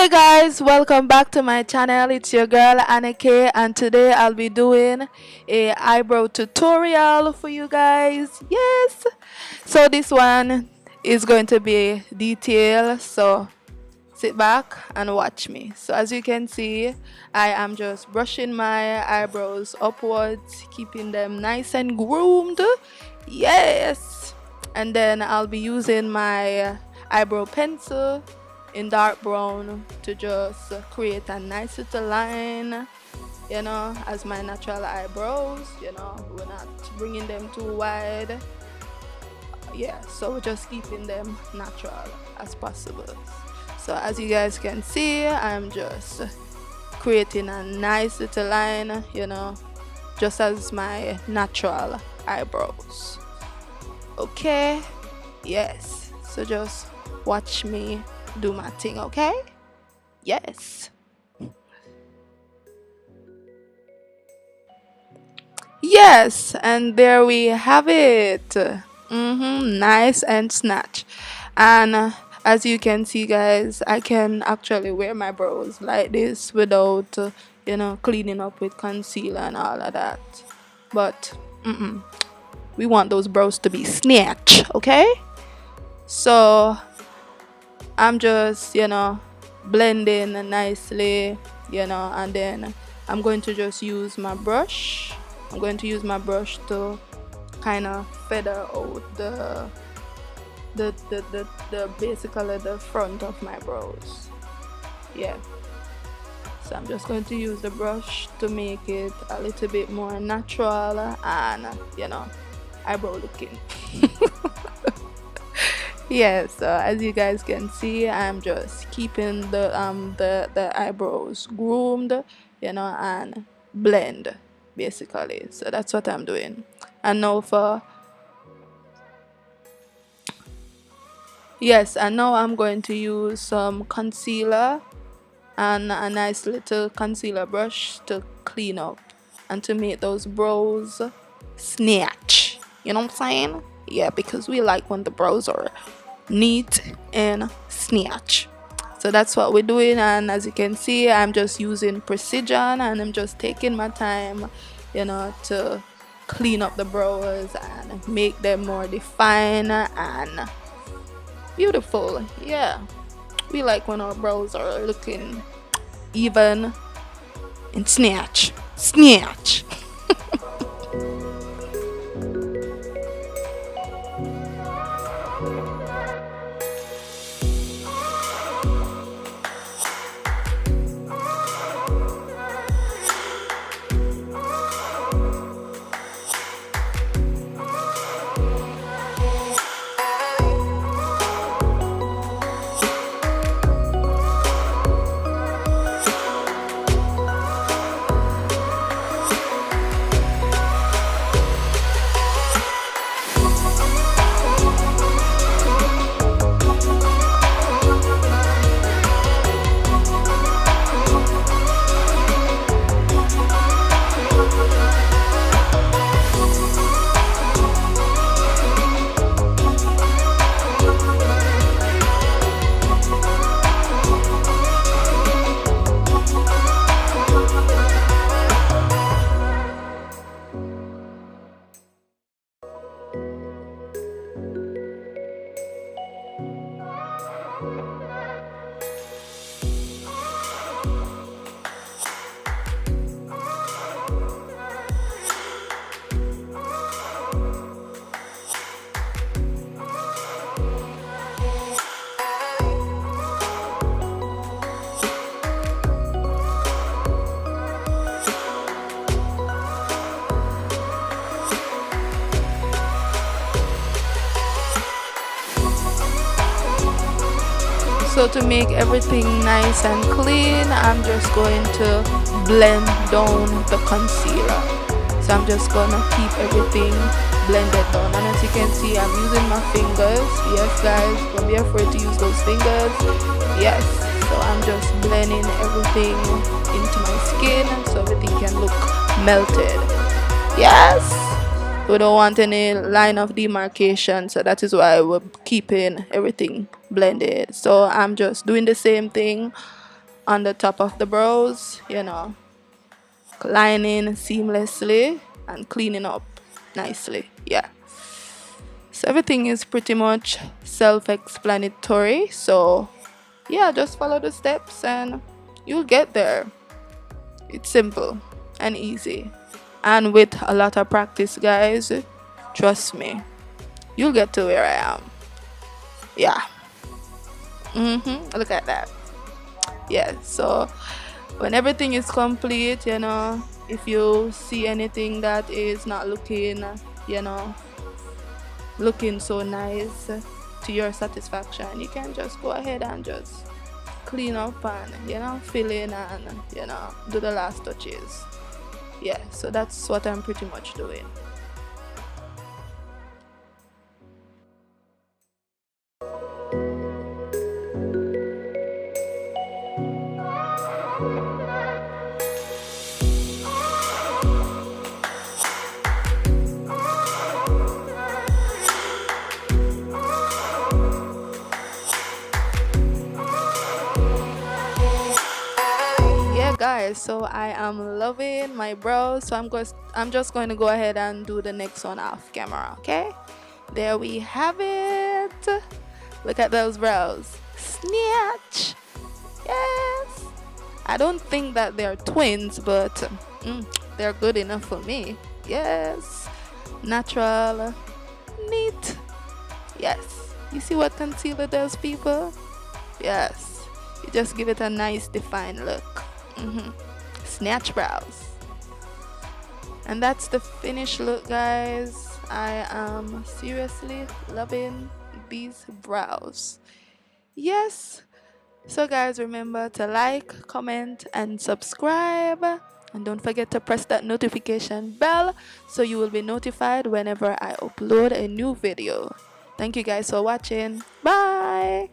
Hey guys, welcome back to my channel. It's your girl Annakay, and today I'll be doing a eyebrow tutorial for you guys. Yes. So this one is going to be detailed, so sit back and watch me. So as you can see, I am just brushing my eyebrows upwards, keeping them nice and groomed. Yes. And then I'll be using my eyebrow pencil in dark brown to just create a nice little line, as my natural eyebrows. We're not bringing them too wide. Yeah, so we're just keeping them natural as possible. So as you guys can see, I'm just creating a nice little line, just as my natural eyebrows. Okay. Yes, so just watch me do my thing. Okay. Yes. Yes, and there we have it. Nice and snatch. And as you can see, guys, I can actually wear my brows like this without, cleaning up with concealer and all of that. But we want those brows to be snatch, okay? So I'm just, blending nicely, and then I'm going to just use my brush. I'm going to use my brush to kind of feather out the basically the front of my brows. Yeah. So I'm just going to use the brush to make it a little bit more natural and, eyebrow looking. Yeah, so as you guys can see, I'm just keeping the eyebrows groomed, and blend basically. So that's what I'm doing. And now and now I'm going to use some concealer and a nice little concealer brush to clean up and to make those brows snatch. You know what I'm saying? Yeah, because we like when the brows are neat and snatch. So that's what we're doing, and as you can see, I'm just using precision and I'm just taking my time, to clean up the brows and make them more defined and beautiful. Yeah, we like when our brows are looking even and snatch. So to make everything nice and clean, I'm just going to blend down the concealer. So I'm just gonna keep everything blended down, and as you can see, I'm using my fingers. Yes guys, don't be afraid to use those fingers. Yes, so I'm just blending everything into my skin so everything can look melted. Yes, we don't want any line of demarcation, so that is why we're keeping everything blended. So I'm just doing the same thing on the top of the brows, lining seamlessly and cleaning up nicely. Yeah. So everything is pretty much self-explanatory. So yeah, just follow the steps and you'll get there. It's simple and easy. And with a lot of practice, guys, trust me, you'll get to where I am. Yeah. Look at that. Yeah. So when everything is complete, if you see anything that is not you know, looking so nice to your satisfaction, you can just go ahead and just clean up and fill in and do the last touches. Yeah, so that's what I'm pretty much doing. Guys, so I am loving my brows, so I'm just going to go ahead and do the next one off camera. Okay, there we have it. Look at those brows. Snatch. Yes, I don't think that they're twins, but they're good enough for me. Yes, natural, neat. Yes, you see what concealer does, people? Yes, you just give it a nice defined look. Snatch brows. And that's the finished look, guys. I am seriously loving these brows. Yes. So guys, remember to like, comment, and subscribe. And don't forget to press that notification bell so you will be notified whenever I upload a new video. Thank you guys for watching. Bye.